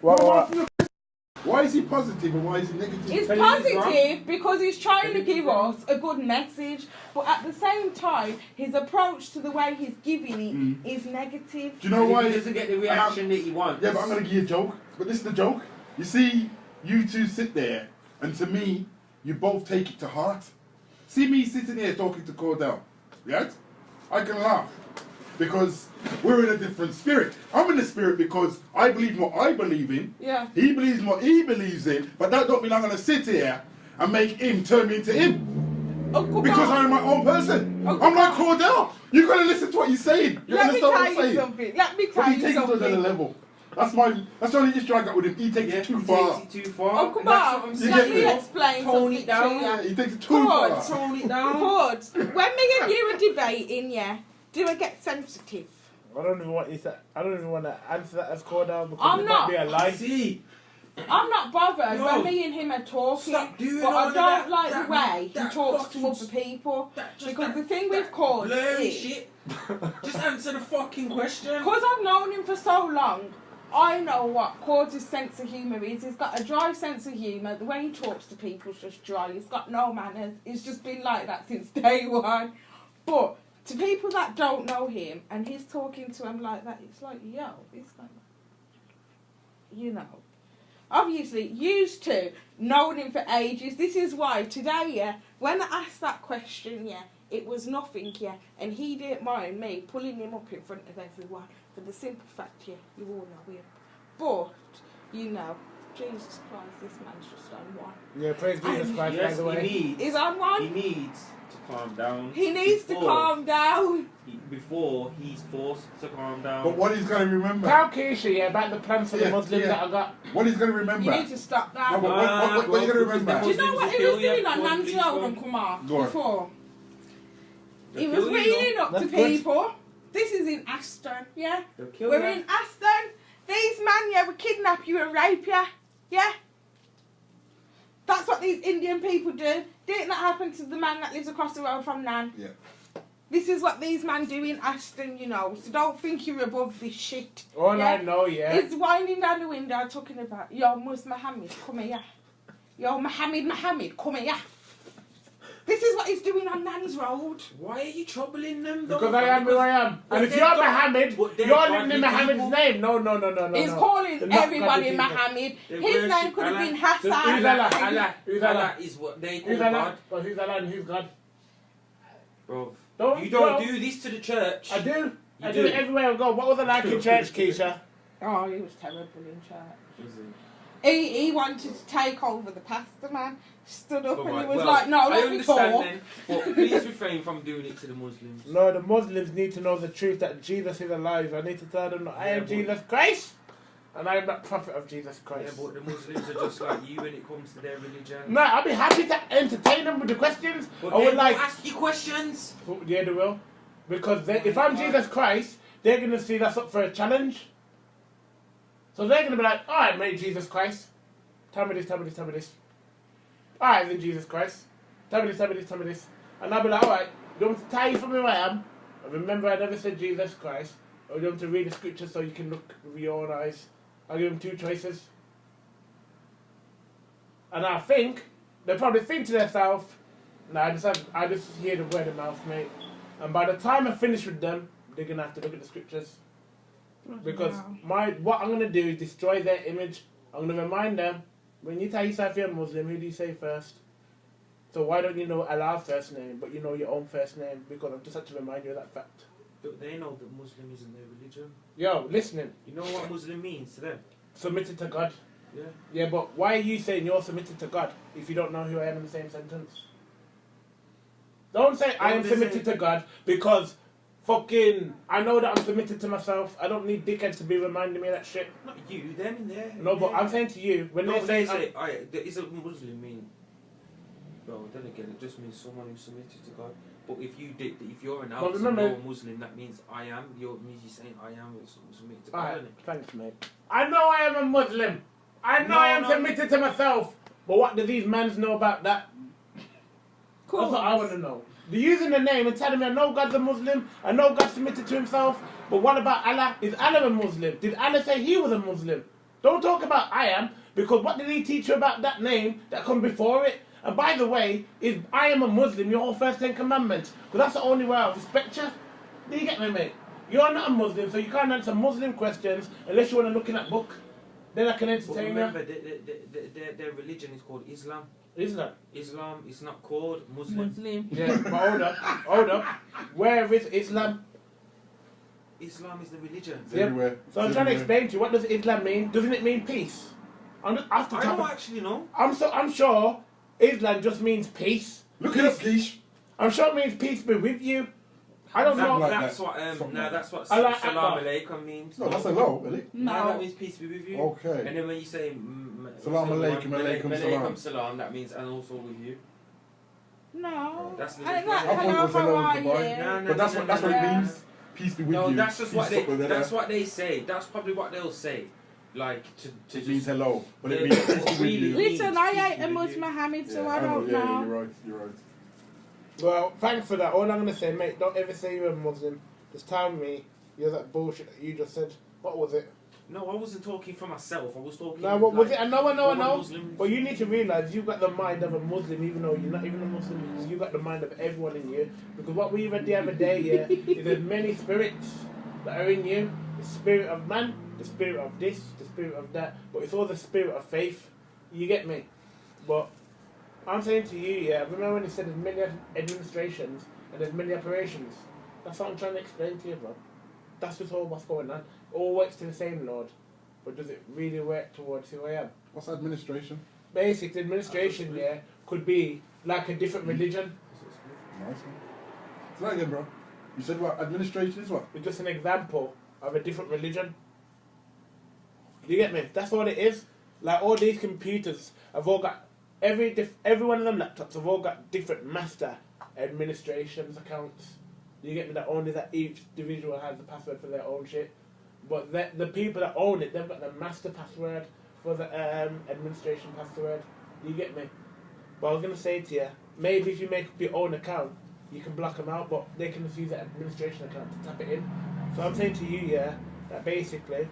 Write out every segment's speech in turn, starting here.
Why is he positive and why is he negative? He's positive because he's trying to give us a good message, but at the same time, his approach to the way he's giving it is negative. Do you know why he doesn't get the reaction that he wants? Yeah, but I'm going to give you a joke. But this is the joke. You see, you two sit there, and to me, you both take it to heart. See me sitting here talking to Cordell, right? I can laugh. Because we're in a different spirit. I'm in the spirit because I believe in what I believe in. Yeah. He believes in what he believes in. But that don't mean I'm going to sit here and make him turn me into him. Because I'm my own person. I'm like Cordell. You've got to listen to what he's saying. You understand what I'm saying? Let me tell you something. But he takes it to another level. That's the only issue I got with him. He takes it too far. He takes it too far. Oh, come on. Let me explain Tone it down. Yeah, he takes it too far. Tone it down. Good. When me and you were debating, yeah, do I get sensitive? I don't even want to answer that as Cordell because it might be a lie. See, I'm not bothered when me and him are talking, but I don't like the way he talks to other people. Because the thing with Cord is... shit. Just answer the fucking question. Because I've known him for so long, I know what Cord's sense of humour is. He's got a dry sense of humour. The way he talks to people is just dry. He's got no manners. He's just been like that since day one. But... to people that don't know him, and he's talking to them like that, it's like, yo, it's like, you know. Obviously, used to, known him for ages. This is why today, yeah, when I asked that question, yeah, it was nothing, yeah, and he didn't mind me pulling him up in front of everyone for the simple fact, yeah, you all know him. But, you know, Jesus Christ, this man's just on one. Yeah, praise Jesus Christ, by the way. He's on one. He needs to calm down. He needs to calm down. Before he's forced to calm down. But what he's going to remember... Tell KeKe, yeah, about the plans for the Muslims that I got. What he's going to remember... You need to stop that. No, but what are you going to remember? Do you know what he was doing on Nancy Oldham Kumar before? He was wheeling up to people. This is in Aston, yeah? We're in Aston. These men, yeah, will kidnap you and rape you. Yeah? That's what these Indian people do. Didn't that happen to the man that lives across the road from Nan? Yeah. This is what these men do in Aston, you know. So don't think you're above this shit. Oh, yeah? I know, yeah. He's winding down the window talking about, yo, Muhammad, come here. Yo, Muhammad, come here. This is what he's doing on Nan's Road. Why are you troubling them, though? Because I am who I am. And if you're Muhammad, you're living in Muhammad's name. No. He's calling everybody Muhammad. His name could have been Hassan. Who's Allah? Allah is what they call God. But who's Allah and who's God? Bro, you don't do this to the church. I do. I do it everywhere I go. What was it like in church, Keisha? Oh, he was terrible in church. He wanted to take over the pastor, man. Stood up and he was like, no, let me talk. But please refrain from doing it to the Muslims. No, the Muslims need to know the truth that Jesus is alive. I need to tell them that I am Jesus Christ and I am not prophet of Jesus Christ. Yeah, but the Muslims are just like you when it comes to their religion. No, I'll be happy to entertain them with the questions. But I would like ask you questions. Yeah, they will. Because if I'm Jesus Christ, they're going to see that's up for a challenge. So they're going to be like, alright, mate, Jesus Christ. Tell me this. Alright, then Jesus Christ. Tell me this. And I'll be like, alright, you want me to tell you from who I am? And remember, I never said Jesus Christ. Or you want to read the scripture so you can look with your own eyes. I'll give them two choices. And I think, they'll probably think to themselves, nah, I just hear the word of mouth, mate. And by the time I finish with them, they're going to have to look at the scriptures. Because what I'm going to do is destroy their image. I'm going to remind them, when you tell yourself you're a Muslim, who do you say first? So why don't you know Allah's first name, but you know your own first name? Because I've just had to remind you of that fact. But they know that Muslim isn't their religion. Yo, listening. You know what Muslim means to them? Submitted to God. Yeah. Yeah, but why are you saying you're submitted to God if you don't know who I am in the same sentence? Don't say I am submitted to God because fucking I know that I'm submitted to myself. I don't need dickheads to be reminding me of that shit. Not you, them in there. No, but I'm saying to you, when they say there is a Muslim mean. Well, then again, it just means someone who's submitted to God. But if you're an outside Muslim, that means I am. You're saying I am submitted to God. Right, thanks, mate. I know I am a Muslim. I know I am submitted to myself. But what do these men know about that? Cool. That's what I want to know. They're using the name and telling me I know God's a Muslim, I know God's submitted to himself, but what about Allah? Is Allah a Muslim? Did Allah say he was a Muslim? Don't talk about I am, because what did he teach you about that name that comes before it? And by the way, is I am a Muslim your whole first 10 commandments? Because that's the only way I respect you. Do you get me, mate? You're not a Muslim, so you can't answer Muslim questions unless you want to look in that book. Then I can But entertain you. remember, their religion is called Islam. Islam is not called Muslim. Yeah, but hold up. Where is Islam? Islam is the religion. It's everywhere. So I'm trying to explain to you, what does Islam mean? Doesn't it mean peace? I'm just off the I top don't of- actually know. I'm sure Islam just means peace. Look it up, Keish. I'm sure it means peace be with you. I don't know. like That's that. what Something no, like that's what I like Salam Akbar. Alaikum means. No, that's a low, really. No, that No. means peace be with you. Okay. And then when you say Salam alaikum, alaikum salam. salam, that means and also with you. No. That's the I difference. like I thought it hello, was hello, how are goodbye. you? No, But that's what it no. means. Peace be with No, you. that's just what Peace up with they. that. That's what they say. That's probably what they'll say. Like to It means just. hello, but it Yeah, means but peace be with really- you. Listen, I Peace ain't be a with Mujj you. Mohammed, so Yeah, I don't yeah, know. you're right. You're right. Well, thanks for that. All I'm gonna say, mate, don't ever say you're a Muslim. Just tell me you're that bullshit that you just said. What was it? No, I wasn't talking for myself. I was talking. No, what was like, it? I know. for But Muslims. you need to realise you've got the mind of a Muslim, even though you're not even a Muslim. You've got the mind of everyone in you. Because what we read the other day, yeah, is there's many spirits that are in you. The spirit of man, the spirit of this, the spirit of that. But it's all the spirit of faith. You get me? But I'm saying to you, yeah, remember when he said there's many administrations and there's many operations? That's what I'm trying to explain to you, bro. That's just all what's going on. It all works to the same Lord. But does it really work towards who I am? What's administration? Basic administration, yeah, could be like a different religion. Nice one. Say that again, bro. You said what? Administration is what? It's just an example of a different religion. You get me? That's all it is. Like all these computers have all got every one of them laptops have all got different master administrations accounts. You get me? That only that each individual has the password for their own shit. But the people that own it, they've got the master password for the administration password. You get me? But I was gonna say to you, maybe if you make up your own account, you can block them out, but they can just use the administration account to tap it in. So I'm saying to you, yeah, that basically,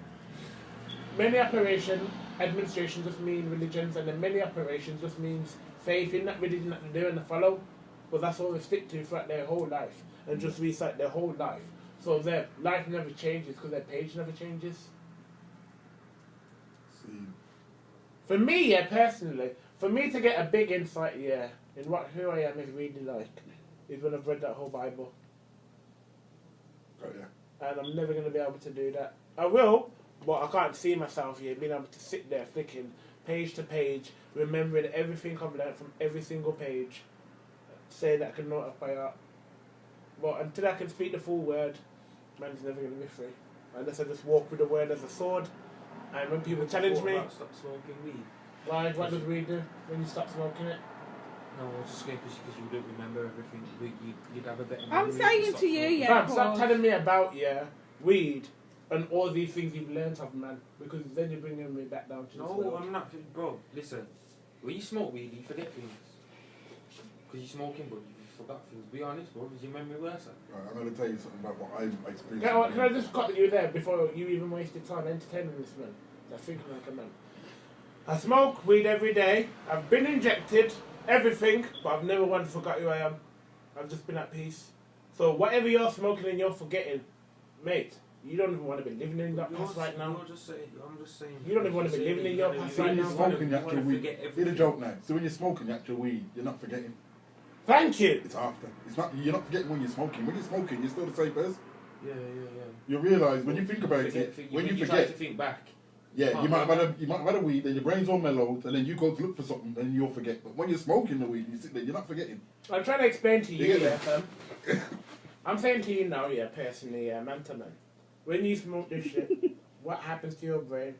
many administration just mean religions, and then many operations just means faith in that religion that they're doing and follow. But that's all they stick to throughout their whole life, and just recite their whole life. So their life never changes because their page never changes. See. For me, yeah, personally, for me to get a big insight, yeah, in who I am is really like, is when I've read that whole Bible. Got ya. And I'm never going to be able to do that. I will, but I can't see myself here being able to sit there flicking page to page, remembering everything I've learned from every single page, say that I can know it by heart. But until I can speak the full word, man's never going to be free. Unless I just walk with the word as a sword. And when people challenge me, Stop smoking weed. why, what does weed do when you stop smoking it? No, I was just going because you don't remember everything. You'd have a better. I'm memory if saying you stopped to you, smoking. yeah. Fam, stop Paul. telling me about, yeah, weed and all these things you've learnt of, man. Because then you're bringing me back down to this No, world. I'm not, bro. Listen, when you smoke weed, you forget things. Because you're smoking, but you forgot things. Be honest, bro. Is your memory worse? Right, I'm going to tell you something about what I've experienced. Can I just cut you there before you even wasted time entertaining this man? I'm thinking like a man. I smoke weed every day. I've been injected, everything, but I've never once forgot who I am. I've just been at peace. So whatever you're smoking and you're forgetting, mate, you don't even want to be living in that past right now. I'm just saying. You don't even want to be living in your past So right when you're now. smoking the You actual wanna weed, forget hear the everything. joke now. So when you're smoking the actual weed, you're not forgetting. Thank you. It's after. It's not. You're not forgetting when you're smoking. When you're smoking, you're still the same person. Yeah. You realise when you think about it, when you try forget, to think back. yeah, you might have had a weed, and your brain's all mellowed, and then you go to look for something, and you'll forget. But when you're smoking the weed, you sit there, you're not forgetting. I'm trying to explain to you, You get yeah, me? fam. I'm saying to you now, yeah, personally, yeah, man to man. When you smoke this shit, what happens to your brain?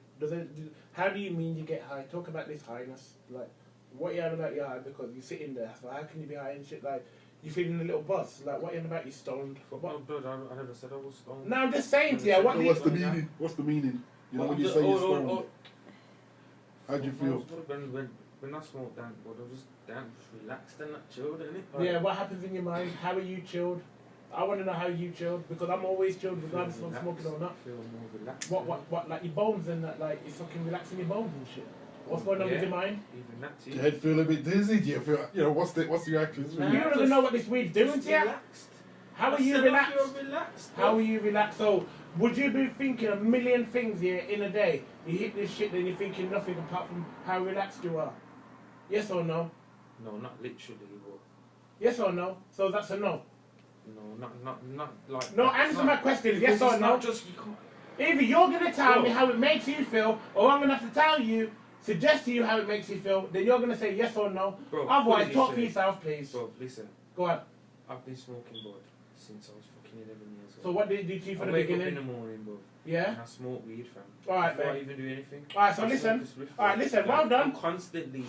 How do you mean you get high? Talk about this highness. Like, what you have about your high because you're sitting there. So how can you be high and shit? Like, you feeling a little buzz. Like, what you about you stoned? Oh, blood, I never said I was stoned. No, I'm just saying to you, what So do what's you... the meaning? What's the meaning? You know when you say you're stoned, how do you feel? When I smoke down, well, I'm just relaxed and that chilled, innit? Yeah, what happens in your mind? How are you chilled? I want to know how you chilled, because I'm always chilled regardless if I'm smoking or not. Feel more relaxed. What, like your bones and that, like, it's fucking relaxing your bones and shit. What's going on with your mind? Even that too. Your head feel a bit dizzy. Do you feel, what's the reactions? You don't even know what this weed's doing to you. Relaxed. How are you relaxed? How are you relaxed? So, would you be thinking a million things here in a day? You hit this shit, then you're thinking nothing apart from how relaxed you are. Yes or no? No, not literally, but... Yes or no? So that's a no. No, not like... No, answer my question. Yes or no? Not just, you can't... Either you're going to tell me how it makes you feel, or I'm going to have to tell you, suggest to you how it makes you feel, then you're going to say yes or no. Bro, otherwise, talk for yourself, please. Bro, listen. Go on. I've been smoking bud since I was fucking 11 years old. So what did you do from the wake beginning? up in the morning, bro. Yeah? And I smoke weed, fam. Alright, Before mate. I even do anything. Alright, so listen. Alright, listen, well done. I'm constantly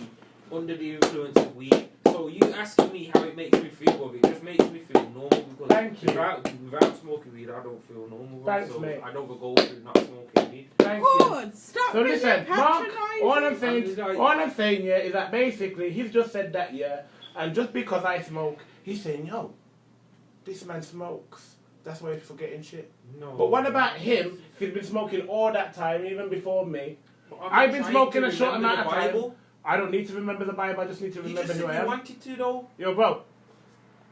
under the influence of weed. So you asking me how it makes me feel, bro, it just makes me feel normal, because Thank you. Without smoking weed, I don't feel normal. Bro. Thanks, so mate. I don't go through not smoking weed. Thank you. Good. Stop So being listen, Mark, patronising. all I'm saying here is that basically he's just said that, yeah, and just because I smoke, he's saying, yo, this man smokes. That's why he's forgetting shit. No. But what about him if he's been smoking all that time, even before me? But I've been trying smoking to a short remember amount of the time. Bible. I don't need to remember the Bible, I just need to You remember just who said I you am. wanted to, though. Yo, bro,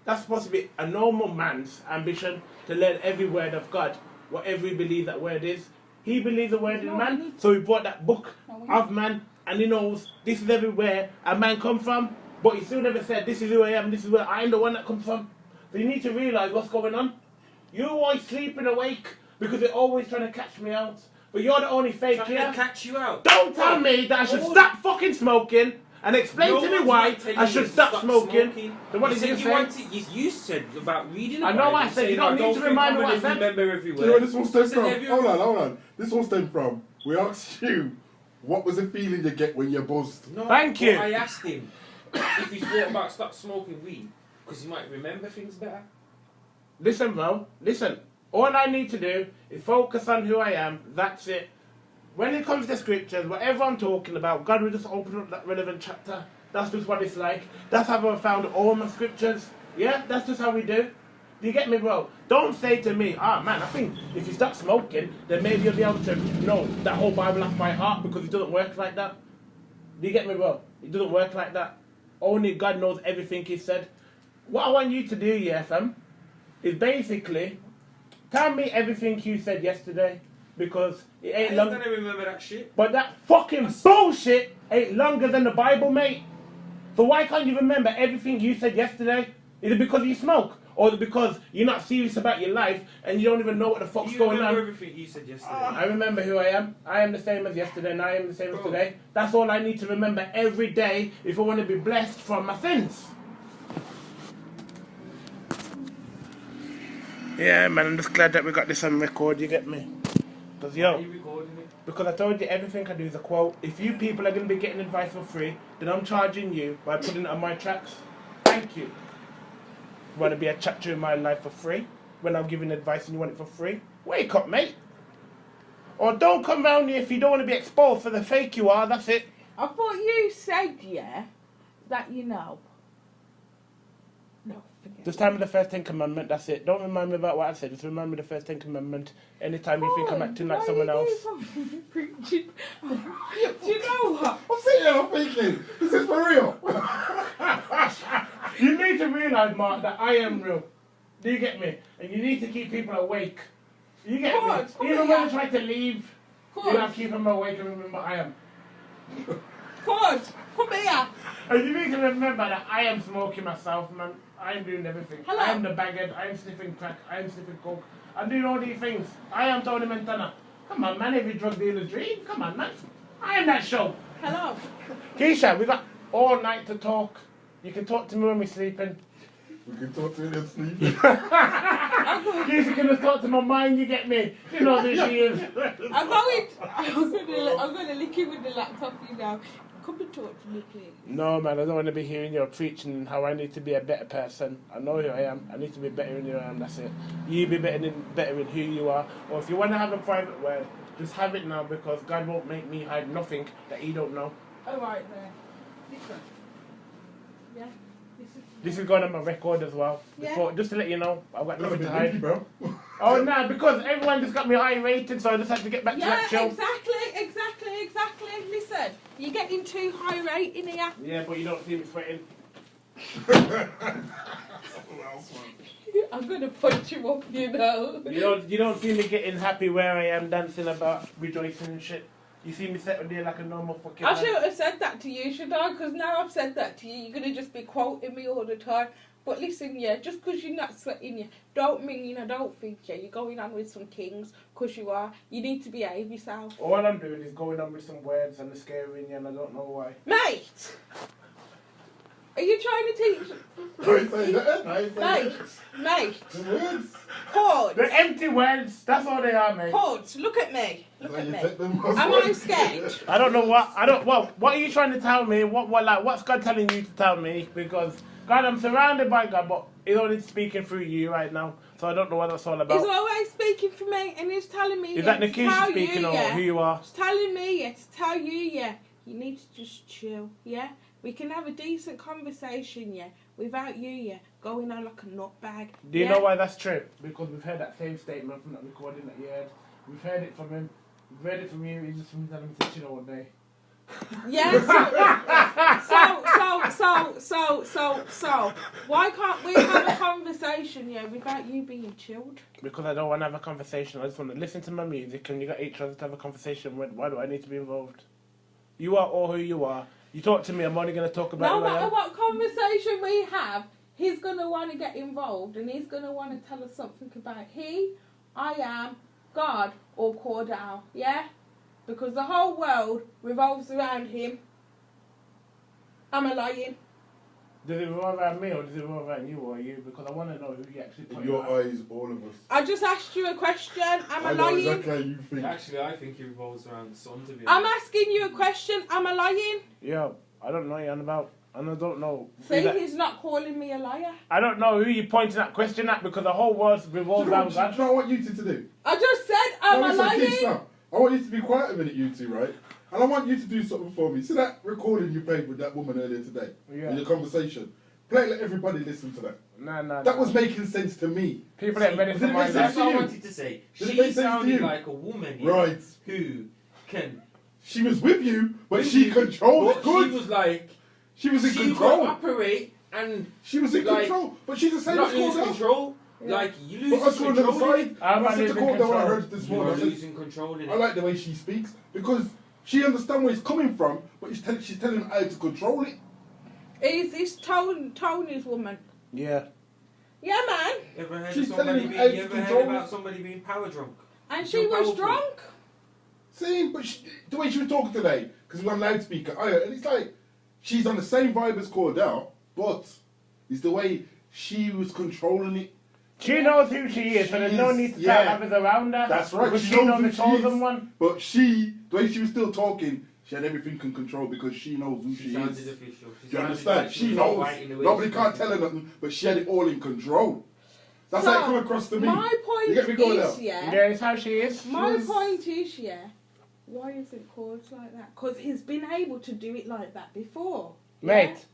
that's supposed to be a normal man's ambition, to learn every word of God, whatever he believes that word is. He believes the word in man, so he brought that book of man, and he knows this is everywhere a man comes from, but he still never said, this is who I am, this is where I am the one that comes from. So you need to realise what's going on. You're always sleeping awake, because they're always trying to catch me out. But you're the only fake Trying here. to catch you out. Don't tell me that I should stop fucking smoking and explain to me why I should stop smoking. Then what did you say? You said about reading the I know Bible, what I said. You don't need to think remind I'm me what I gonna said. remember every Do you know where word. this all stemmed Listen, from? every- Hold on. This all stemmed from, we asked you, what was the feeling you get when you're buzzed? No, Thank but you. I asked him if he's thought about stop smoking weed, because he might remember things better. Listen, bro. Listen. All I need to do is focus on who I am. That's it. When it comes to scriptures, whatever I'm talking about, God will just open up that relevant chapter. That's just what it's like. That's how I found all my scriptures. Yeah, that's just how we do. Do you get me, bro? Don't say to me, man, I think if you stop smoking, then maybe you'll be able to know that whole Bible off by heart, because it doesn't work like that. Do you get me, bro? It doesn't work like that. Only God knows everything He said. What I want you to do, yeah, fam, is basically tell me everything you said yesterday, because it ain't long. I'm gonna remember that shit. But that fucking bullshit ain't longer than the Bible, mate. So why can't you remember everything you said yesterday? Is it because you smoke? Or is it because you're not serious about your life and you don't even know what the fuck's You going remember on? everything you said yesterday. I remember who I am. I am the same as yesterday and I am the same as today. That's all I need to remember every day if I want to be blessed from my sins. Yeah, man, I'm just glad that we got this on record, you get me? Because, Are you recording it? because I told you everything I do is a quote. If you people are going to be getting advice for free, then I'm charging you by putting it on my tracks. Thank you. You want to be a chapter in my life for free? When I'm giving advice and you want it for free? Wake up, mate. Or don't come round here if you don't want to be exposed for the fake you are, that's it. I thought you said, that you know. No, forget Just tell me the first 10 commandment, that's it. Don't remind me about what I said, just remind me the first 10 commandment anytime you think I'm acting like someone else. Do you know what? I'm sitting there, I'm thinking, is this for real? You need to realise, Mark, that I am real. Do you get me? And you need to keep people awake. You get Good. me? Even when I try to leave, you Good. gotta keep them awake and remember I am. Good. Come here. And you need to remember that I am smoking myself, man. I am doing everything. Hello. I am the bagged, I am sniffing crack, I am sniffing coke. I'm doing all these things. I am Tony Montana. Come on, man, every drug dealer's dream. Come on, man. I am that show. Hello. Keisha, we got all night to talk. You can talk to me when we're sleeping. We can talk to you and sleep. Keisha can just talk to my mind, you get me? You know who she is. I'm gonna lick you with the laptop, you know. Come and talk to me, please. No, man, I don't want to be hearing you preaching how I need to be a better person. I know who I am. I need to be better than who I am, that's it. You be better in who you are. Or if you want to have a private word, just have it now, because God won't make me hide nothing that He don't know. Alright then. This one. Yeah? This is going on my record as well. Yeah. Before, just to let you know, I've got That's a nothing to bit hide. windy, bro. Oh no, because everyone just got me irate, so I just had to get back to that chill. exactly. Listen, you're getting too high rate in here. Yeah, but you don't see me sweating. I'm gonna punch you up, you know. You don't see me getting happy where I am dancing about rejoicing and shit. You see me sitting there like a normal fucking I man. shouldn't have said that to you, should I? Because now I've said that to you, you're gonna just be quoting me all the time. But listen, yeah, just because you're not sweating, yeah, don't mean I don't think you're going on with some kings, because you are. You need to behave yourself. All I'm doing is going on with some words and scaring you, and I don't know why. Mate! Are you trying to teach... I ain't saying that. I ain't saying Mate! that. Mate! The words. Cords! They're empty words. That's all they are, mate. Cords, look at me. Look So at you me. take them Am I words. scared? I don't know what. What are you trying to tell me? What's God telling you to tell me? Because God, I'm surrounded by God, but He's only speaking through you right now. So I don't know what that's all about. He's always speaking for me, and he's telling me... Is that to Nikisha tell speaking you, or yeah. who you are? He's telling me, yeah, to tell you, yeah, you need to just chill, yeah? We can have a decent conversation, yeah, without you, yeah, going on like a nutbag. Do you yeah? know why that's true? Because we've heard that same statement from that recording that you heard. We've heard it from him. We've heard it from you. He's just from telling him to chill all day. Yeah, so, why can't we have a conversation, yeah, without you being chilled? Because I don't want to have a conversation. I just want to listen to my music, and you got each other to have a conversation. Why do I need to be involved? You are all who you are. You talk to me, I'm only going to talk about No who I matter am. what conversation we have, he's going to want to get involved, and he's going to want to tell us something about I am, God, or Cordell, yeah? Because the whole world revolves around him. Am I lying? Does it revolve around me, or does it revolve around you, or you? Because I want to know who you actually put In your eyes, all of us. I just asked you a question. Am I know lying? exactly how you think. Actually, I think it revolves around the sun, to be I'm honest. asking you a question. Am I lying? Yeah, I don't know what you're on about. And I don't know. See, he's not calling me a liar. I don't know who you're pointing that question at because the whole world revolves Do you know around God. what I want you two to do? I just said, am I Listen, lying? Keith, now, I want you to be quiet a minute, you two, right? And I want you to do something for me. See that recording you played with that woman earlier today? Yeah. In your conversation? Play it, let everybody listen to that. Nah. That was making sense to me. People ain't ready for Did it my make That's sense what to I you? wanted to say. Did it She make sense to sounded you? like a woman here Right. who can... She was with you, but she controlled it But good. she was like... She was in she control. could operate and... She was in like, control. But she's the same not as lose Cordell. control. Yeah. Like, you But lose us on the control. other side, I'm I not said to losing Cordell when I control. heard this You are morning, I said, losing control in I it. like the way she speaks because she understands where it's coming from, but she's telling him how to control it. It's Tony's woman. Yeah. Yeah, man. Ever heard She's of somebody telling him being, how you to ever heard control about it. somebody being power drunk? And You're she was powerful. drunk. See, but the way she was talking today, because we're on loudspeaker, and it's like she's on the same vibe as Cordell, but it's the way she was controlling it. She knows who she is, so there's no need to start others around her. That's right. Because She she knows knows who the she chosen is. one. But the way she was still talking, she had everything in control because she knows who She she sounded is. official. She Do you sounded understand? like She was knows. right in the way Nobody she can't was. tell her nothing, but she had it all in control. That's So, how it come across to me. My point You get me going is, now? yeah. Yeah, it's how she is. My point is, yeah. Why is it called like that? Because he's been able to do it like that before. Mate,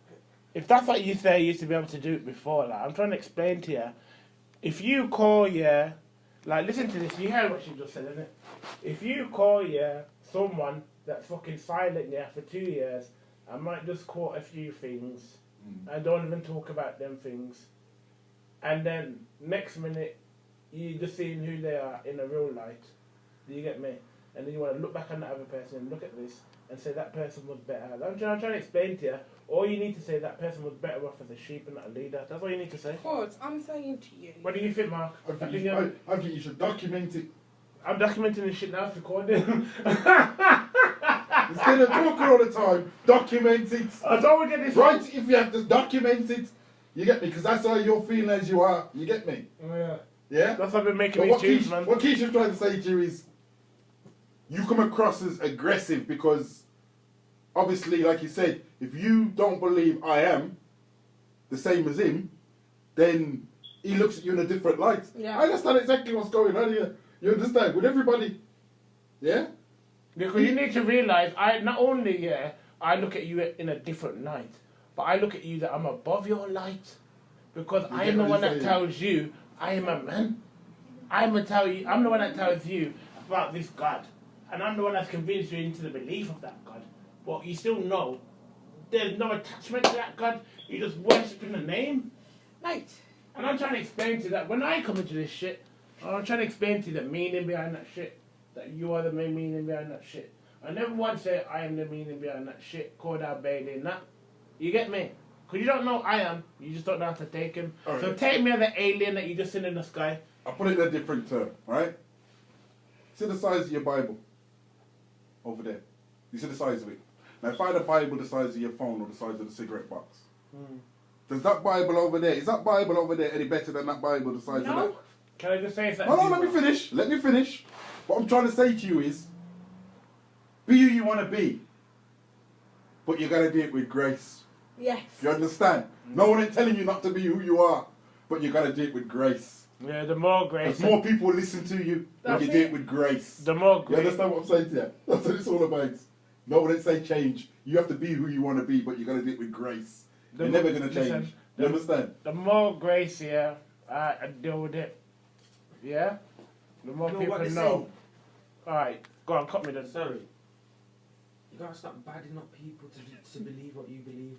if that's what you say, you used to be able to do it before. Like, I'm trying to explain to you. If you call, yeah, like, listen to this. You heard what she just said, innit? If you call, yeah, someone that's fucking silent, yeah, for 2 years, I might just quote a few things. I don't even talk about them things. And then, next minute, you just seeing who they are in a real light. Do you get me? And then you want to look back on that other person and look at this and say that person was better. I'm trying to explain to you. All you need to say that person was better off as a sheep and not a leader. That's all you need to say. But I'm saying to you. What do you think, Mark? I think you should document it. I'm documenting this shit now. It's recording. Instead of talking all the time, document it. I told you this. Right, if you have to document it, you get me? Because that's how you're feeling as you are. You get me? Yeah. Yeah? That's what I've been making But these tunes, man. what Keisha's trying to say to you is, you come across as aggressive because, obviously, like you said, if you don't believe I am the same as him, then he looks at you in a different light. Yeah. I understand exactly what's going on here. You understand? With everybody. Yeah? Because you need to realise, I look at you in a different light, But I look at you that I'm above your light. Because I am the what one you're that saying? tells you I am a man. I'm the one that tells you about this God. And I'm the one that's convinced you into the belief of that God. But you still know there's no attachment to that God. You're just worshipping the name. Mate. And I'm trying to explain to you that when I come into this shit, I'm trying to explain to you the meaning behind that shit. That you are the main meaning behind that shit. I never once say I am the meaning behind that shit. Called out Dayle and that. You get me? Because you don't know I am. You just don't know how to take him. All So right. take me as an alien that you just seen in the sky. I'll put it in a different term, right? See the size of your Bible over there. You see the size of it. Now, if I had a Bible the size of your phone or the size of the cigarette box, does that Bible over there, is that Bible over there any better than that Bible the size of that? No. Can I just say something? No, let me finish. Let me finish. What I'm trying to say to you is, be who you want to be, but you got to do it with grace. Yes. You understand? No one ain't telling you not to be who you are, but you got to do it with grace. Yeah, the more grace. As more people listen to you, when That's you do it. it with grace. The more You grace. understand what I'm saying to you? That's what it's all about. No one ain't say change. You have to be who you want to be, but you got to do it with grace. You're never going to change. Listen, You understand? The more grace, yeah, I deal with it. Yeah? The more You know people what they know. Alright, go on, cut me then. Sorry. You gotta stop badding up people to believe what you believe,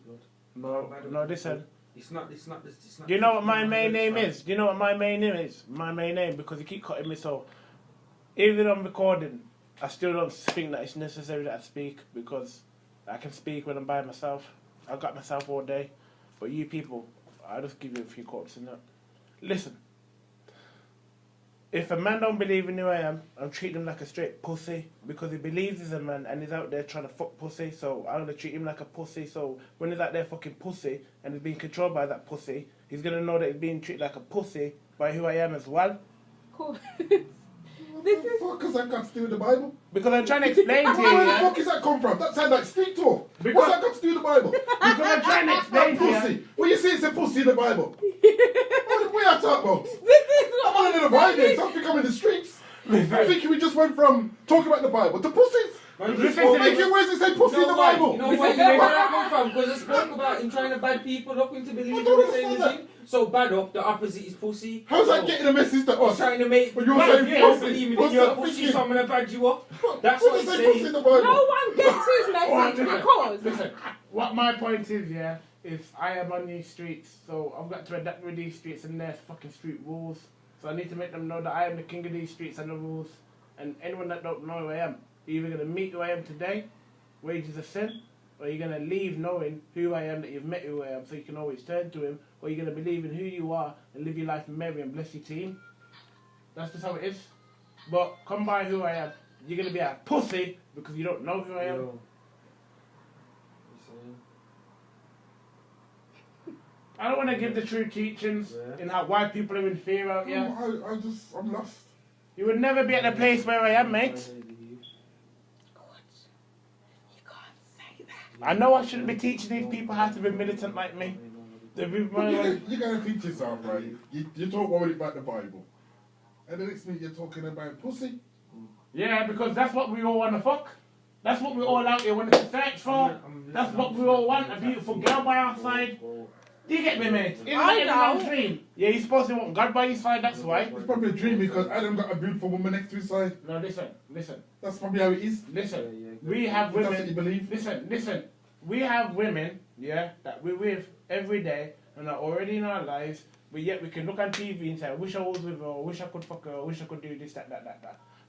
blood. No, listen. It's not. Do you know what my main name is? Do you know what my main name is? My main name, because you keep cutting me so. Even though I'm recording, I still don't think that it's necessary that I speak, because I can speak when I'm by myself. I've got myself all day. But you people, I'll just give you a few quotes in that. Listen. If a man don't believe in who I am, I'm treating him like a straight pussy, because he believes he's a man and he's out there trying to fuck pussy, so I'm going to treat him like a pussy. So when he's out there fucking pussy and he's being controlled by that pussy, he's going to know that he's being treated like a pussy by who I am as well. Cool. What the fuck has that got to do with the Bible? Because I'm trying to explain to you, Where the yeah? fuck is that come from? That sounds like street talk. Because- What's that got to do with the Bible? Because I'm trying to explain to you. Pussy. Well, you see it's a pussy in the Bible. What are you talking about? This is I'm what on a little vibe here. So I think I'm in the streets. I think we just went from talking about the Bible to pussies. Listen Well, to make this. it, where's it say pussy in the Bible? You know where that come from? Because I spoke about him trying to bad people up into believing don't the same understand as him. So bad up, the opposite is pussy. How's so that getting a message to he's us? trying to make But you're bad saying people pussy. believe that What's you're a that pussy, thinking? so I'm going to bad you up. That's What what does he's it say pussy in saying. the Bible? no one gets his message because Listen, what my point is, yeah, is I am on these streets, so I've got to adapt with these streets and their fucking street rules. So I need to make them know that I am the king of these streets and the rules. And anyone that don't know who I am, you're either going to meet who I am today, wages of sin, or you're going to leave knowing who I am, that you've met who I am, so you can always turn to him, or you're going to believe in who you are and live your life merry and bless your team. That's just how it is. But come by who I am, you're going to be a pussy because you don't know who I am. Yo. I don't want to give the true teachings Yeah. in how why people are in fear out here. I'm lost. You would never be at the place where I am, mate. you can't say that. I know I shouldn't be teaching these people how to be militant like me. They've been running- You gotta think yourself, right? You talk already about the Bible. And the next minute you're talking about pussy. Yeah, because that's what we all want to fuck. That's what we all out here want to search for. That's what we all want, a beautiful girl by our side. Do you get me, mate? Isn't I that everyone's know. dream? Yeah, you're supposed to want God by your side, that's why. It's probably a dream because Adam got a beautiful woman next to his side. No, listen. That's probably how it is. Listen, we have If that's what you women. believe. Listen. We have women, yeah, that we're with every day and are already in our lives, but yet we can look on TV and say, I wish I was with her, I wish I could fuck her, I wish I could do this, that.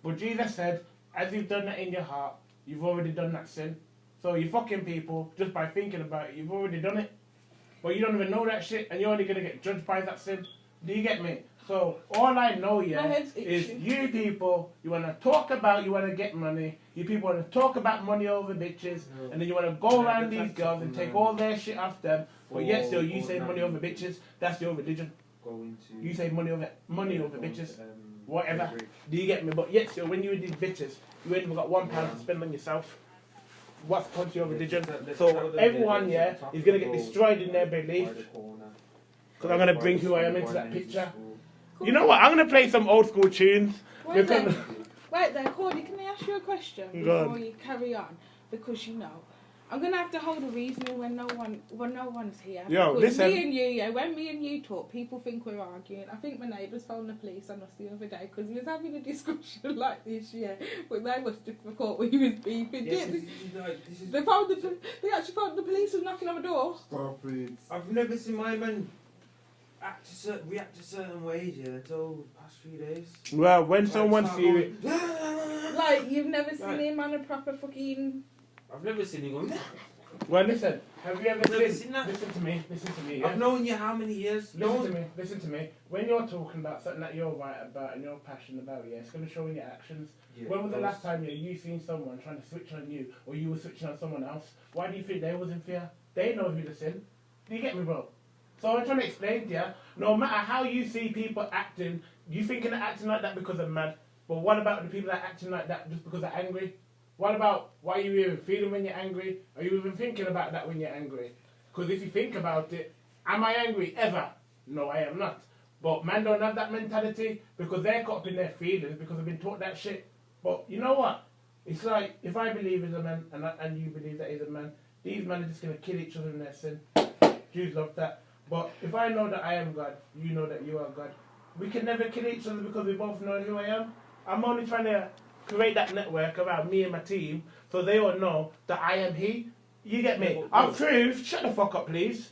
But Jesus said, as you've done that in your heart, you've already done that sin. So you fucking people, just by thinking about it, you've already done it. But you don't even know that shit, and you're only going to get judged by that sin. Do you get me? So all I know, yeah, My head's is itching. you people, you want to talk about, you want to get money. You people want to talk about money over bitches, and then you want to go around these girls and take all their shit off them. But yet still, you say money over bitches. That's your religion. You say money over bitches. Whatever. Do you get me? But yet still, when you with these bitches, you ain't even got £1 to spend on yourself. What's the point of your religion? So everyone, yeah, is going to get destroyed in their belief. Because I'm going to bring who I am into that picture. You know what? I'm going to play some old school tunes. Wait Because there, Cordy, can I ask you a question Go on. before you carry on? Because you know, I'm gonna have to hold a reasoning when no one's here. Yo, Because listen. me and you, yeah, when me and you talk, people think we're arguing. I think my neighbours phoned the police on us the other day because we was having a discussion like this, yeah. But they must have thought we was beefing. Yeah, They actually phoned the police and knocking on the door. Stop it. I've never seen my man react to certain ways, yeah, until the past few days. Well, when someone start see it, going, Like, you've never seen Right. him on a proper fucking... I've never seen him going. well, listen. Have you ever Never seen? seen that. Listen to me. Listen to me. Yeah? I've known you how many years? Listen to me. When you're talking about something that you're right about and you're passionate about, yeah, it's going to show in your actions. Yeah, When was the those- last time you seen someone trying to switch on you, or you were switching on someone else? Why do you think they was in fear? They know who to sin. Do you get me, bro? So I'm trying to explain to you. No matter how you see people acting, you thinking they're acting like that because they're mad. But what about the people that are acting like that just because they're angry? What about why are you even feeling when you're angry? Are you even thinking about that when you're angry? Because if you think about it, am I angry ever? No, I am not. But man don't have that mentality because they're caught up in their feelings because they've been taught that shit. But you know what? It's like if I believe he's a man and you believe that he's a man, these men are just going to kill each other in their sin. Jews love that. But if I know that I am God, you know that you are God. We can never kill each other because we both know who I am. I'm only trying to create that network around me and my team so they all know that I am he. You get me? I'll prove. Shut the fuck up, please.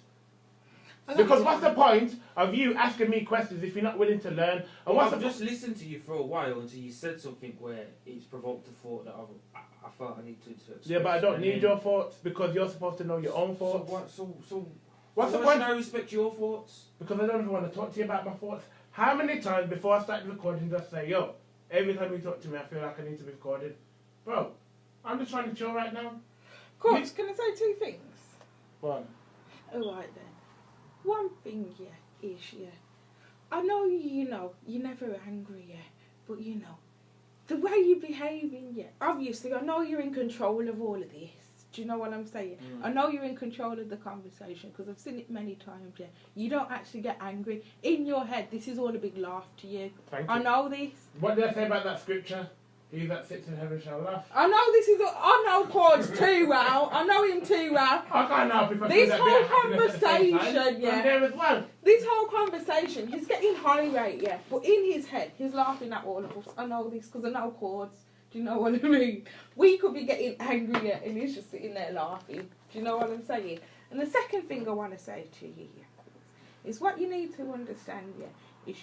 Because what's the point of you asking me questions if you're not willing to learn? And what's I've the just listened to you for a while until you said something where it's provoked a thought that I felt I need to express. Yeah, but I don't And need then- your thoughts because you're supposed to know your own So thoughts. what? What's the why point? should I respect your thoughts? Because I don't even want to talk to you about my thoughts. How many times before I started recording just say, yo, every time you talk to me I feel like I need to be recorded. Bro, I'm just trying to chill right now. Coach, can I say two things? One. Alright then. One thing, yeah, is, yeah. I know you're never angry, yeah, but the way you're behaving, yeah, obviously I know you're in control of all of this. Do you know what I'm saying? I know you're in control of the conversation because I've seen it many times, yeah. You don't actually get angry. In your head, this is all a big laugh to you. Thank I you. know this. What did I say about that scripture? He that sits in heaven shall laugh. I know this is. I know Cords too well. I know him too well. I can't help if I This feel that bit of whole happiness at the same time. conversation, yeah. I'm there as well. This whole conversation, he's getting high rate, yeah, but in his head, he's laughing at all of us. I know this because I know Cords. Do you know what I mean? We could be getting angry, yeah, and he's just sitting there laughing. Do you know what I'm saying? And the second thing I want to say to you, yeah, is what you need to understand, yeah, is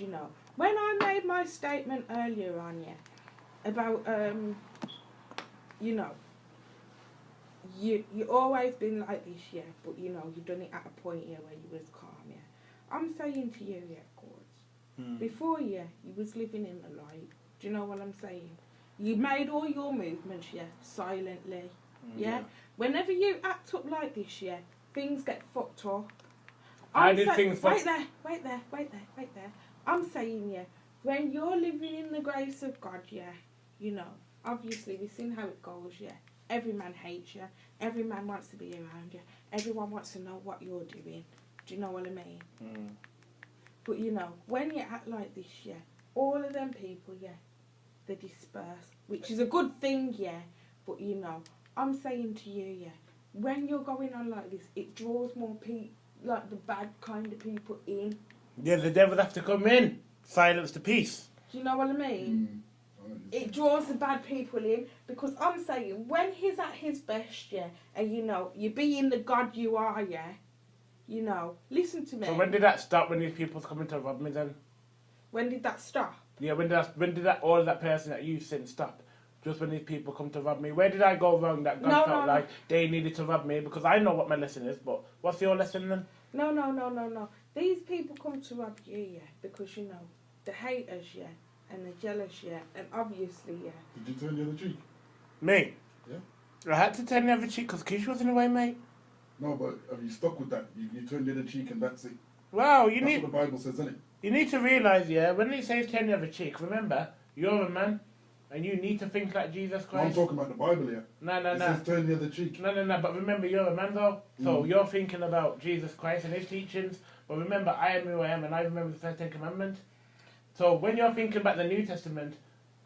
when I made my statement earlier on, yeah, about you always been like this, yeah, but you've done it at a point, yeah, where you was calm, yeah. I'm saying to you, yeah, Cords, before, yeah, you was living in the light. Do you know what I'm saying? You made all your movements, yeah, silently, yeah. Whenever you act up like this, yeah, things get fucked up. Wait there. I'm saying, yeah, when you're living in the grace of God, yeah, obviously we've seen how it goes, yeah. Every man hates you. Every man wants to be around you. Everyone wants to know what you're doing. Do you know what I mean? But when you act like this, yeah, all of them people, yeah, they disperse, which is a good thing, yeah. But I'm saying to you, yeah, when you're going on like this, it draws more people, like the bad kind of people in. Yeah, the devil have to come in. Silence the peace. Do you know what I mean? It draws the bad people in because I'm saying when he's at his best, yeah, and you being the God you are, yeah, listen to me. So when did that stop? When these people's coming to rob me then? When did that stop? Yeah, when did that all of that person that you sinned stop? Just when these people come to rob me. Where did I go wrong that God felt like they needed to rob me? Because I know what my lesson is, but what's your lesson then? No. These people come to rob you, yeah, because the haters, yeah, and the jealous, yeah, and obviously, yeah. Did you turn the other cheek? Me? Yeah. I had to turn the other cheek because KeKe was in the way, mate. No, but have you stuck with that? You turn the other cheek and that's it. Well, That's what the Bible says, isn't it? You need to realise, yeah, when it says turn the other cheek, remember, you're a man, and you need to think like Jesus No, I'm Christ. talking about the Bible here. No, It says turn the other cheek. No, but remember, you're a man though, so you're thinking about Jesus Christ and his teachings, but remember, I am who I am, and I remember the first 10 commandments. So when you're thinking about the New Testament,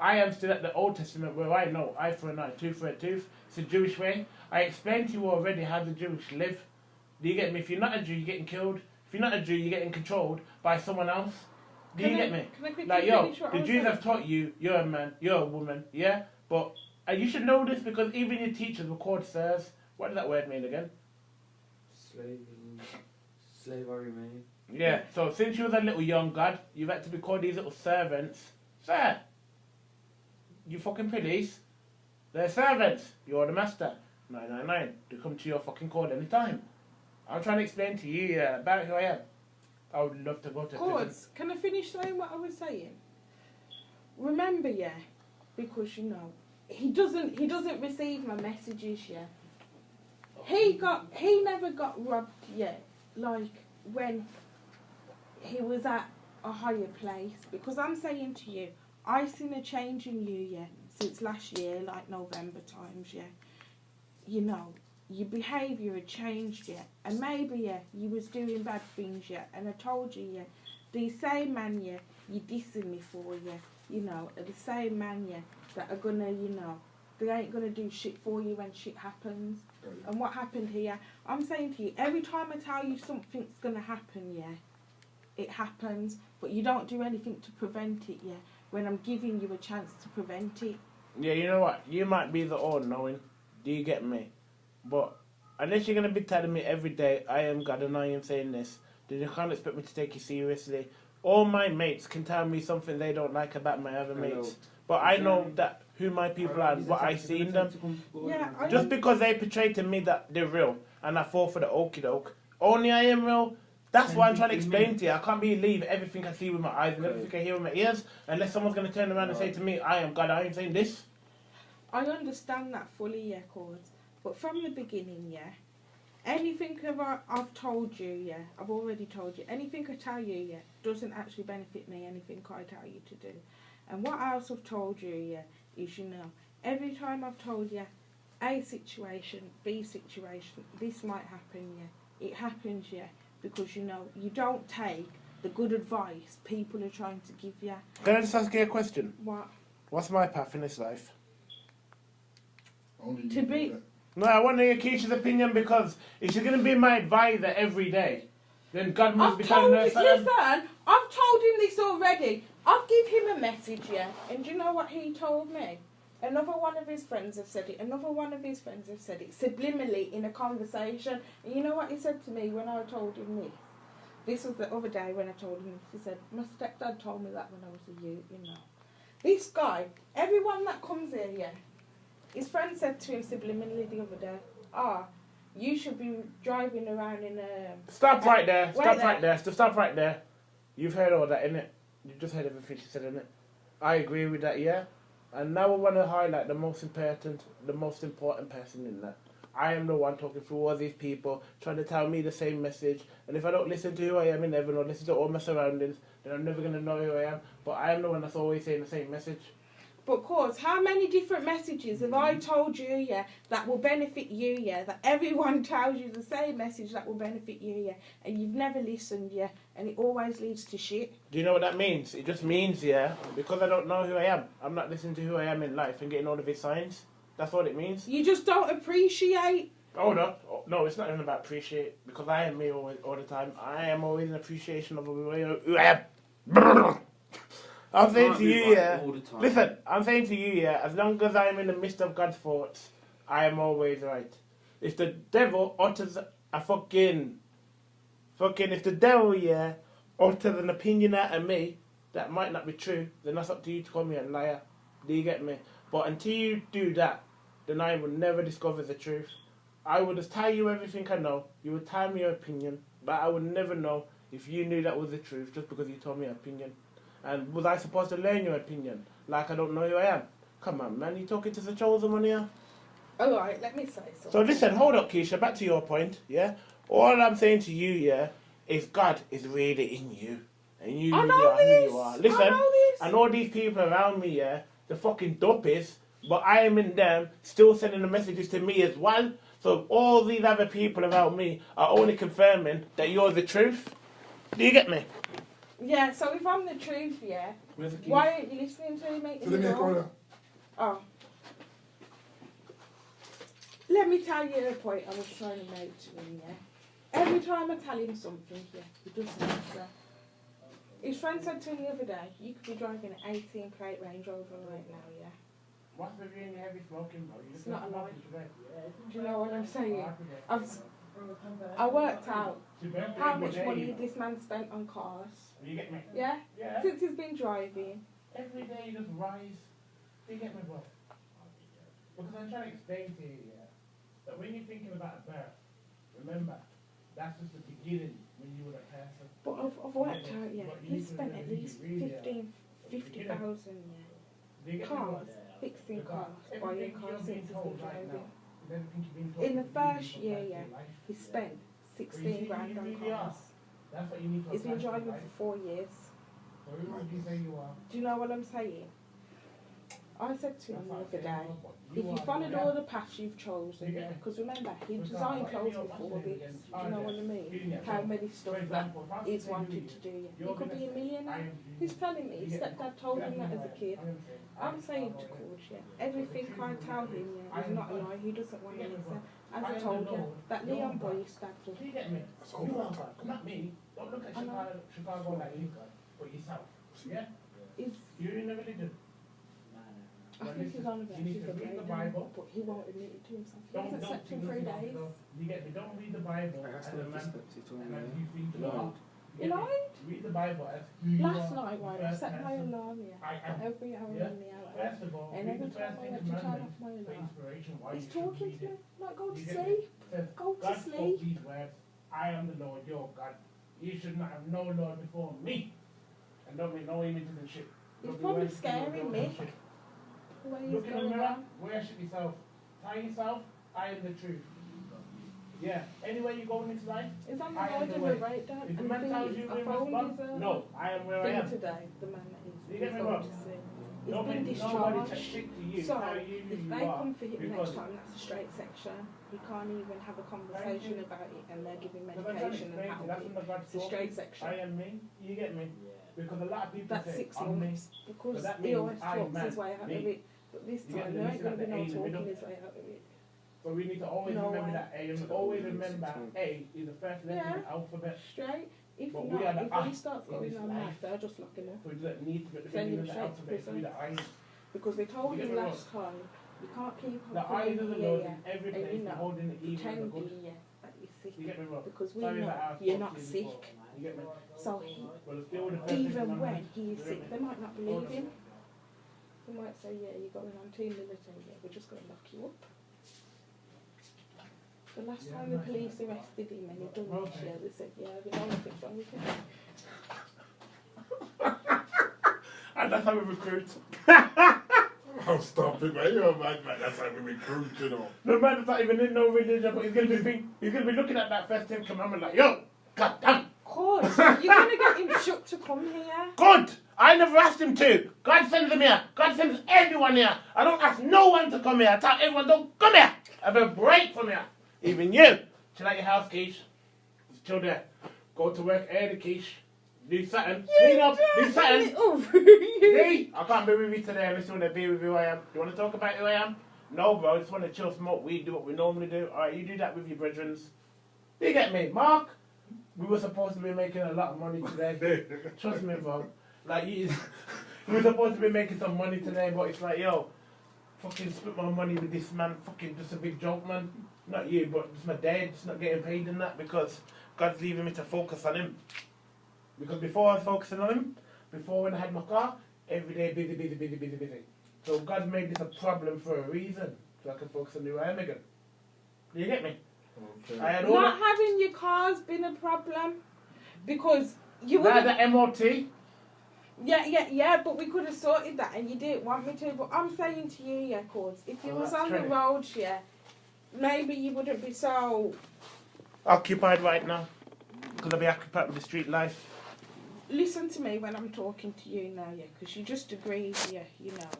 I am still at the Old Testament where I know eye for an eye, tooth for a tooth. It's a Jewish way. I explained to you already how the Jewish live. Do you get me? If you're not a Jew, you're getting killed. If you're not a Jew, you're getting controlled by someone else. Do you get me? Can I quickly Like, yo, finish what I the was Jews saying? have taught you, you're a man, you're a woman, yeah? But you should know this because even your teachers were called sirs. What does that word mean again? Slavery, man. Yeah, so since you was a little young god, you've had to be called these little servants. Sir, you fucking police, they're servants. You're the master. 999. They come to your fucking court anytime. I'm trying to explain to you about who I am. I would love to go to prison. Cords, can I finish saying what I was saying? Remember, yeah, because you know he doesn't receive my messages, yeah. He never got robbed yet, like when he was at a higher place. Because I'm saying to you, I seen a change in you, yeah, since last year, like November times, yeah. You know, your behaviour had changed, yeah, and maybe, yeah, you was doing bad things, yeah, and I told you, yeah, the same man, yeah, you dissing me for, yeah, you know, are the same man, yeah, that are gonna, you know, they ain't gonna do shit for you when shit happens. And what happened here, I'm saying to you, every time I tell you something's gonna happen, yeah, it happens, but you don't do anything to prevent it, yeah, when I'm giving you a chance to prevent it. Yeah, you know what? You might be the all-knowing. Do you get me? But unless you're going to be telling me every day, I am God and I am saying this, then you can't expect me to take you seriously. All my mates can tell me something they don't like about my other mates. But I know that who my people are and what I see in them. Yeah, Just because they portray to me that they're real and I fall for the okie doke. Only I am real. That's what I'm trying to explain to you. I can't believe everything I see with my eyes and everything I hear with my ears unless someone's going to turn around and say to me, I am God, I am saying this. I understand that fully, yeah, Cords. But from the beginning, yeah, anything I've told you, yeah, I've already told you, anything I tell you, yeah, doesn't actually benefit me, anything I tell you to do. And what else I've told you, yeah, is, you know, every time I've told you A situation, B situation, this might happen, yeah, it happens, yeah, because, you know, you don't take the good advice people are trying to give you. Can I just ask you a question? What? What's my path in this life? Only To be... No, I want to hear Keisha's opinion because if she's going to be my advisor every day, then God must be telling her something. Listen, I've told him this already. I've given him a message, yeah, and do you know what he told me? Another one of his friends have said it. Another one of his friends have said it subliminally in a conversation. And you know what he said to me when I told him this? This was the other day when I told him this. He said, my stepdad told me that when I was a youth, you know. This guy, everyone that comes here, yeah, his friend said to him subliminally the other day, you should be driving around in a... Stop right there. Stop right there. Stop right there. You've heard all that, innit? You've just heard everything she said, innit? I agree with that, yeah? And now I want to highlight the most important person in that. I am the one talking through all these people, trying to tell me the same message. And if I don't listen to who I am in heaven or listen to all my surroundings, then I'm never going to know who I am. But I am the one that's always saying the same message. But, Cause, how many different messages have I told you, yeah, that will benefit you, yeah, that everyone tells you the same message that will benefit you, yeah, and you've never listened, yeah, and it always leads to shit. Do you know what that means? It just means, yeah, because I don't know who I am, I'm not listening to who I am in life and getting all of his signs. That's what it means. You just don't appreciate. Oh, no, it's not even about appreciate, because I am me all the time. I am always in appreciation of who I am. I'm saying to you, yeah. Listen, I'm saying to you, yeah. As long as I'm in the midst of God's thoughts, I am always right. If the devil utters a if the devil, yeah, utters an opinion out of me that might not be true, then that's up to you to call me a liar. Do you get me? But until you do that, then I will never discover the truth. I would just tell you everything I know. You would tell me your opinion, but I would never know if you knew that was the truth just because you told me your opinion. And was I supposed to learn your opinion? Like I don't know who I am? Come on, man, you talking to the chosen one here? Alright, let me say something. So listen, hold up, Keisha, back to your point, yeah? All I'm saying to you, yeah, is God is really in you. And you really are who you are. Listen, and all these people around me, yeah, the fucking doppies, but I am in them, still sending the messages to me as well. So all these other people around me are only confirming that you're the truth. Do you get me? Yeah, so if I'm the truth, yeah, why aren't you listening to me? So let me call her. Oh. Let me tell you a point I was trying to make to him, yeah? Every time I tell him something, yeah, he doesn't answer. His friend said to me the other day, you could be driving an 18 plate Range Rover right now, yeah? What's the really heavy smoking, bro? It's not a lie. Do you know what I'm saying? I worked out how much money this man spent on cars. You get me? Yeah? Yeah. Since he's been driving. Every day you just rise. You get me, bro? Because I'm trying to explain to you, yeah, that when you're thinking about a birth, remember, that's just the beginning when you were a person. But I've worked out, yeah, he spent at least 50,000, yeah. Cars, fixing cars, buying cars since he's been driving. In the first year, yeah, he spent 16 grand on cars. He's been driving for 4 years. Do you know what I'm saying? I said to him the other day, if you followed all the paths you've chosen, yeah, because remember, he designed clothes before this, do you know what I mean? How many stuff that he's wanted to do, yeah. He could be a millionaire. He's telling me, his stepdad told him that as a kid. I'm saying to Coach, yeah, everything I tell him, yeah, is not a lie, he doesn't want to listen. As I told you, that Leon boy is stabbed him. You get me? You are, not me. Don't look at Chicago like you, but yourself. Yeah? You're in a religion. I think he's on about you need to read the Bible, but he won't admit it to himself. He don't hasn't slept in 3 days. You get me? Don't read the Bible as a man as you think you are. You lied? Read the Bible as who you are. Last night, right, I set my alarm here for every hour in the hour. First of all, and every time I went to turn off my alarm, he's talking to me. Like, go to sleep. Go to God sleep. spoke these words, I am the Lord your God. You should not have no Lord before me. And don't make no images and shit. He's probably scaring me. Look in the mirror, worship yourself. Tell yourself, I am the truth. Yeah, anywhere you go in this life, is on the road of a breakdown. If the man tells you where you must go, no, I am where I am. Today, the man that you get me going wrong? to see. He's Don't been make discharged. nobody to stick to you. So, you if they come for him next time, that's a straight section. He can't even have a conversation about it, and they're giving medication and help. It's a straight section. I am me. You get me? Because a lot of people that's say, 6 I'm me. months. Because that he always I'm talks his way out of it. But this time, there ain't going to be no talking his way out of it. So we need to always remember that A, and always remember A is the first letter in the alphabet. Straight. If but not, if he starts in going this on life. that, they'll just lock him up. So we don't need to put the Send beginning him of the straight to alphabet through prison. the eyes. Because they told You him get me last time, you can't keep on The eyes of the Lord in every and place, you know, holding the evil and the good. pretending that you're sick. You get me wrong? Because we Sorry know that I you're spoke not to you sick. before. You get me? So Well, it's still the first thing even in my when mind. he is You sick, get they me? might not believe him. They might say, yeah, you're going on team military, yeah, we're just going to lock you up. The last time the police arrested him and he done this shit, they said, yeah, we know nothing's wrong with him. And that's how we recruit. Oh, stop it, man. You're mad, man. That's how we recruit, you know. No man that's not even in no religion, but he's gonna be looking at that first 10 commandment like, yo, God damn. Good. You're going to get him shook to come here. Good. I never asked him to. God sends him here. God sends everyone here. I don't ask no one to come here. I tell everyone, don't come here. Have a break from here. Even you. Chill out your house, Keish. Just chill there. Go to work early, Keish. Do something. Clean up. Do something. See? I can't be with you today unless you want to be with who I am. You want to talk about who I am? No, bro. I just want to chill, smoke weed, do what we normally do. Alright, you do that with your brethren. You get me? Mark? We were supposed to be making a lot of money today. Trust me, bro. Like, we were supposed to be making some money today, but it's like, yo, fucking split my money with this man. Fucking just a big joke, man. Not you, but just my dad. Just not getting paid in that because God's leaving me to focus on him. Because before I was focusing on him, before when I had my car, every day busy. So God made this a problem for a reason. So I can focus on who I am again. Do you get me? Okay. I had Not having your car's been a problem because you would the MOT. Yeah, but we could have sorted that and you didn't want me to. But I'm saying to you, yeah, cause if you was on the road, yeah, maybe you wouldn't be so occupied right now. Because I'll be occupied with the street life. Listen to me when I'm talking to you now, yeah, because you just agreed, yeah, you know.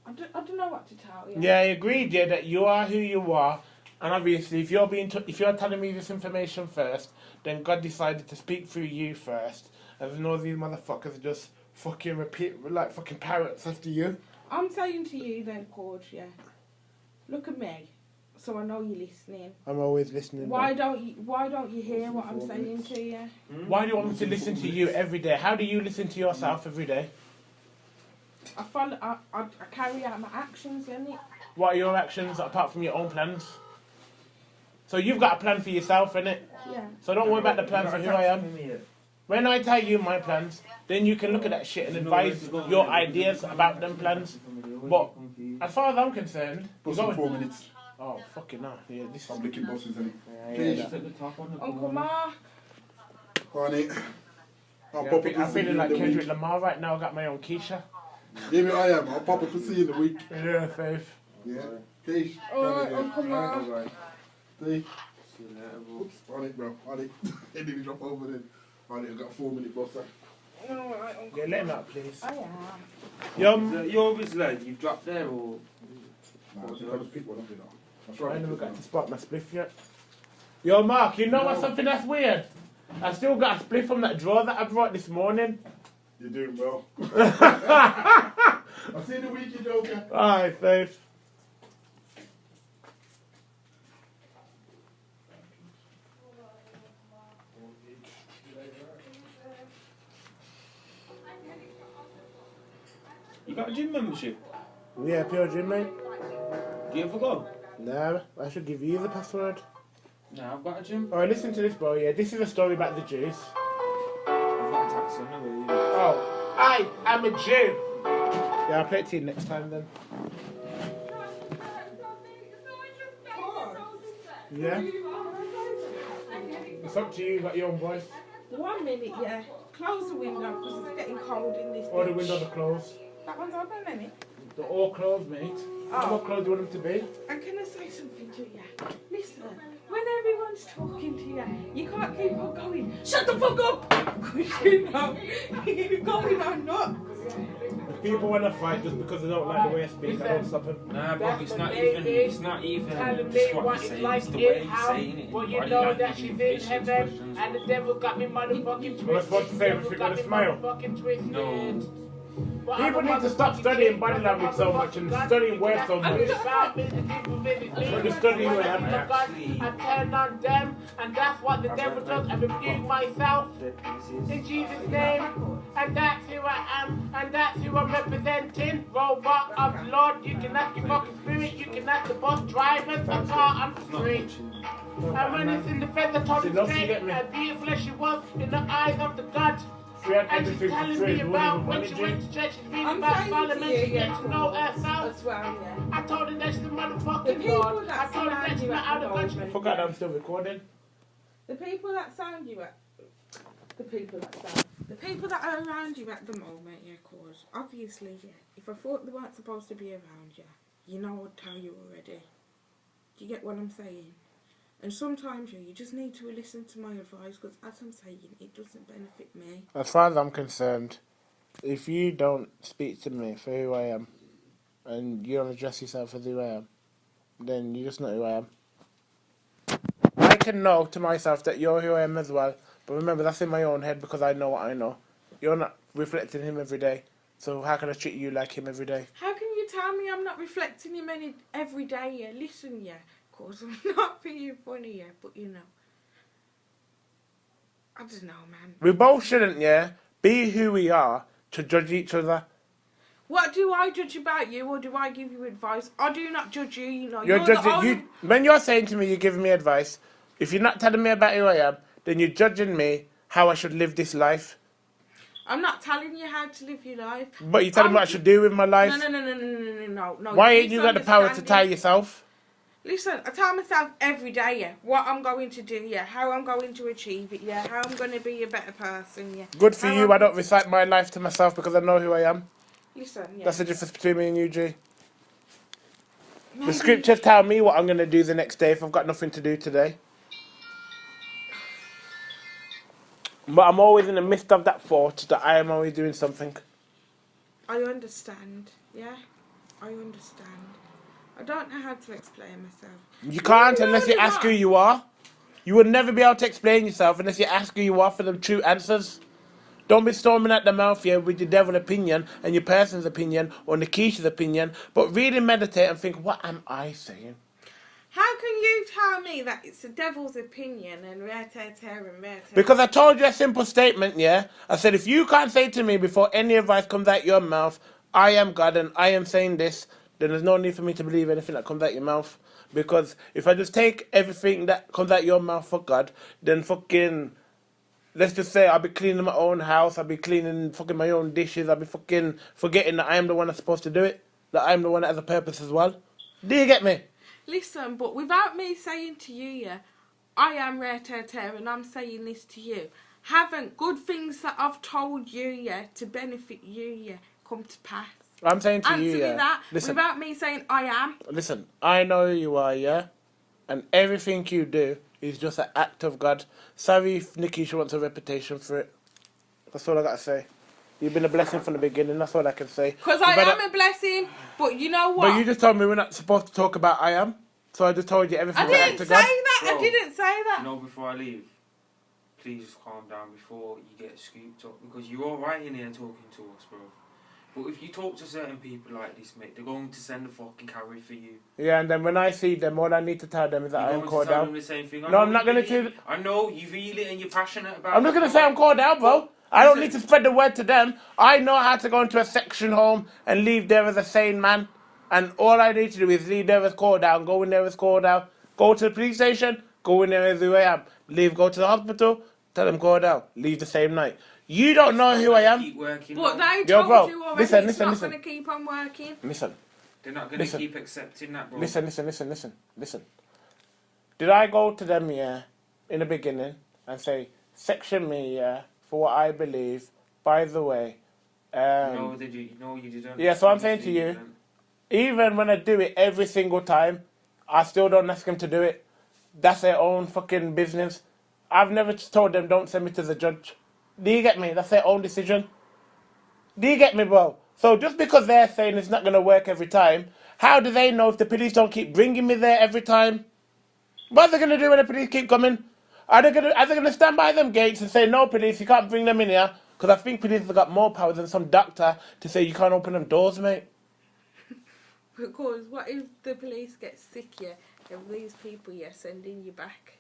I don't know what to tell you. Yeah, I agreed, yeah, that you are who you are. And obviously, if you're telling me this information first, then God decided to speak through you first. And all these motherfuckers just fucking repeat, like fucking parrots after you. I'm saying to you then, Cord, yeah, Look at me, so I know you're listening. I'm always listening. Why don't you hear what I'm saying to you? Why do you want me to listen to you every day? How do you listen to yourself every day? I carry out my actions, innit? What are your actions apart from your own plans? So you've got a plan for yourself, innit? Yeah. So don't worry about the plan for who I am. When I tell you my plans, then you can look at that shit and advise your ideas about them plans. But as far as I'm concerned, Put some 4 minutes. oh fucking no! Yeah, this is Public bosses, isn't Uncle Mark. Honey. I'm feeling like Kendrick Lamar right now. I got my own Keisha. Yeah, me, I am. I'll pop up to see you in the week. Yeah, Faith. Yeah. Keish. Alright, Uncle Mark. See? Oops, on it, bro. On it. It didn't drop over then. On it, I got a 4-minute boss. Alright, Uncle Yeah, let him out, please. I am. You're always like, you dropped there or? Nah, I just pick one up, you know. I never got to spot my spliff yet. Yo, Mark, you know what's something that's weird? I still got a spliff from that drawer that I brought this morning. You're doing well. I'll see you in the week, you joker. Alright, Faith. You got a gym membership? Yeah, pure gym, mate. Do you ever go? Nah, I should give you the password. No, I've got a gym. Alright, listen to this, bro. Yeah, this is a story about the Jews. I've got a tax on the way. Oh, I am a Jew. Yeah, I'll play it to you next time then. Yeah? It's up to you, you got your own voice. 1 minute, yeah. Close the window because it's getting cold in this All the bitch. windows are closed. That one's open, isn't it? They're all closed, mate. How Oh. much closed do you want them to be? And can I say something to you? Listen, when everyone's talking to you, you can't keep on going, shut the fuck up! Because you know, you're going on nuts. If people want to fight just because they don't like the way I speak, I don't stop them. Nah, bro, it's not even just what you're saying, it's the way you're saying it. Well, you Body know language, that she's in facial heaven, expressions. and the devil got me motherfucking twisted. Am I supposed to say everything with a smile? No. People need to stop studying body language so much and studying words so much. When you study who I am, I turn on them, and that's what the devil does. I rebuke myself in Jesus' name, and that's who I am, and that's who I'm representing. Robot of Lord, you can ask your fucking spirit, you can ask the bus drivers, the car, I'm free. And when it's in the feather, I told him straight, and beautiful as she was in the eyes of the God. And she's telling me about when she went to church, she's reading about Parliament, she gets to know herself. As well, yeah. I told her that she's the The motherfucking people Lord. I that told her that surround she's you not at out the of country. moment. Forgot I'm still recording. The people that sound you at the people that are around you at the moment, yeah, cause obviously, yeah. If I thought they weren't supposed to be around you, you know I'd tell you already. Do you get what I'm saying? And sometimes, yeah, you just need to listen to my advice, because as I'm saying, it doesn't benefit me. As far as I'm concerned, if you don't speak to me for who I am, and you don't address yourself as who I am, then you're just not who I am. I can know to myself that you're who I am as well, but remember, that's in my own head because I know what I know. You're not reflecting him every day, so how can I treat you like him every day? How can you tell me I'm not reflecting him every day, yeah? Listen, yeah. Cause I'm not being funny, yeah, but you know. I don't know, man. We both shouldn't, yeah, be who we are to judge each other. What do I judge about you, or do I give you advice? I do not judge you, you know. You're the judging only- when you're saying to me you're giving me advice, if you're not telling me about who I am, then you're judging me how I should live this life. I'm not telling you how to live your life. But you're telling me what I should do with my life. No. Why ain't you got the power to misunderstanding. tell yourself? Listen, I tell myself every day, yeah, what I'm going to do, yeah, how I'm going to achieve it, yeah, how I'm going to be a better person, yeah. Good for How you. I'm- I don't recite my life to myself because I know who I am. Listen, yeah. That's the difference between me and you, G. The Maybe- scriptures tell me what I'm going to do the next day if I've got nothing to do today. But I'm always in the midst of that thought that I am always doing something. I understand, yeah, I understand. I don't know how to explain myself. You can't You unless you know ask what? who you are. You will never be able to explain yourself unless you ask who you are for the true answers. Don't be storming at the mouth here with your devil opinion and your person's opinion or Nikisha's opinion, but really meditate and think, what am I saying? How can you tell me that it's the devil's opinion and rare? Because I told you a simple statement, yeah? I said, if you can't say to me before any advice comes out your mouth, I am God and I am saying this, then there's no need for me to believe anything that comes out your mouth. Because if I just take everything that comes out your mouth for God, then fucking, let's just say I'll be cleaning my own house, I'll be cleaning fucking my own dishes, I'll be fucking forgetting that I am the one that's supposed to do it, that I'm the one that has a purpose as well. Do you get me? Listen, but without me saying to you, yeah, I am rare and I'm saying this to you, haven't good things that I've told you, yeah, to benefit you, yeah, come to pass? I'm saying to Answer you, me yeah. that Listen, without me saying I am. listen, I know who you are, yeah? And everything you do is just an act of God. Sorry if Nikisha wants a reputation for it. That's all I got to say. You've been a blessing from the beginning, that's all I can say. Because I am a blessing, but you know what? But you just told me we're not supposed to talk about I am. So I just told you everything. I didn't say that. Bro, I didn't say that. You know, before I leave, please calm down before you get scooped up. Because you're all right in here talking to us, bro. But if you talk to certain people like this, mate, they're going to send a fucking carry for you. Yeah, and then when I see them, all I need to tell them is that I am called out. Them the same thing. No, I'm not going to. I know you feel it and you're passionate about it. I'm not going to say I'm called out, bro. I don't need to spread the word to them. I know how to go into a section home and leave there as a sane man. And all I need to do is leave there as called out, go in there as called out, go to the police station, go in there as who I am. Leave, go to the hospital, tell them called out, leave the same night. You don't know who I am. Keep working, But they Yo, told bro, you already listen, it's listen, not listen. going to keep on working. Listen. They're not going to keep accepting that, bro. Listen. Did I go to them, yeah, in the beginning and say, section me, yeah, for what I believe, by the way. No, you didn't. Yeah, so I'm saying to you, even when I do it every single time, I still don't ask them to do it. That's their own fucking business. I've never told them, don't send me to the judge. Do you get me? That's their own decision. Do you get me, bro? So just because they're saying it's not going to work every time, how do they know if the police don't keep bringing me there every time? What are they going to do when the police keep coming? Are they going to stand by them gates and say, no, police, you can't bring them in here? Because I think police have got more power than some doctor to say you can't open them doors, mate. Because what if the police get sick, yeah, of these people, yeah, sending you back?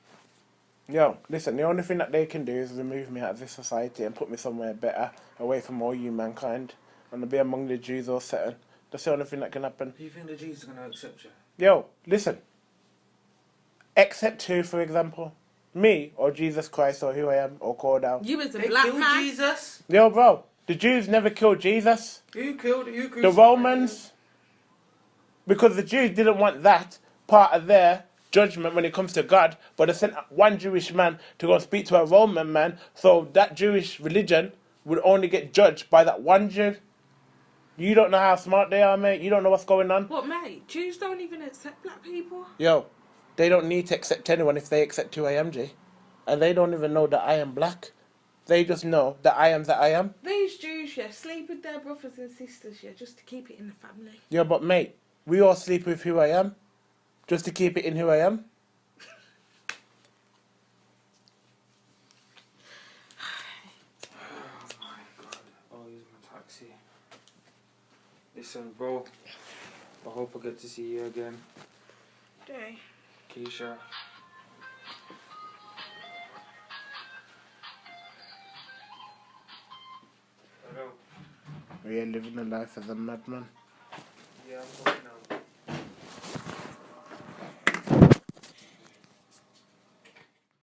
Yo, listen, the only thing that they can do is remove me out of this society and put me somewhere better, away from all you mankind, and to be among the Jews or Satan. That's the only thing that can happen. Do you think the Jews are going to accept you? Yo, listen. Accept who, for example? Me, or Jesus Christ, or who I am, or called out? You as a They black killed man. Jesus. Yo, bro, the Jews never killed Jesus. Who crucified The Romans. Because the Jews didn't want that part of their judgment when it comes to God, but they sent one Jewish man to go and speak to a Roman man, so that Jewish religion would only get judged by that one Jew. You don't know how smart they are, mate. You don't know what's going on. What, mate? Jews don't even accept black people. Yo, they don't need to accept anyone if they accept who I am, G. And they don't even know that I am black. They just know that I am that I am. These Jews, yeah, sleep with their brothers and sisters, yeah, just to keep it in the family. Yeah, but mate, we all sleep with who I am, just to keep it in who I am. Oh my god. Oh, here's my taxi. Listen, bro. I hope I get to see you again. Day. Keisha. Hello. We are living a life as a madman.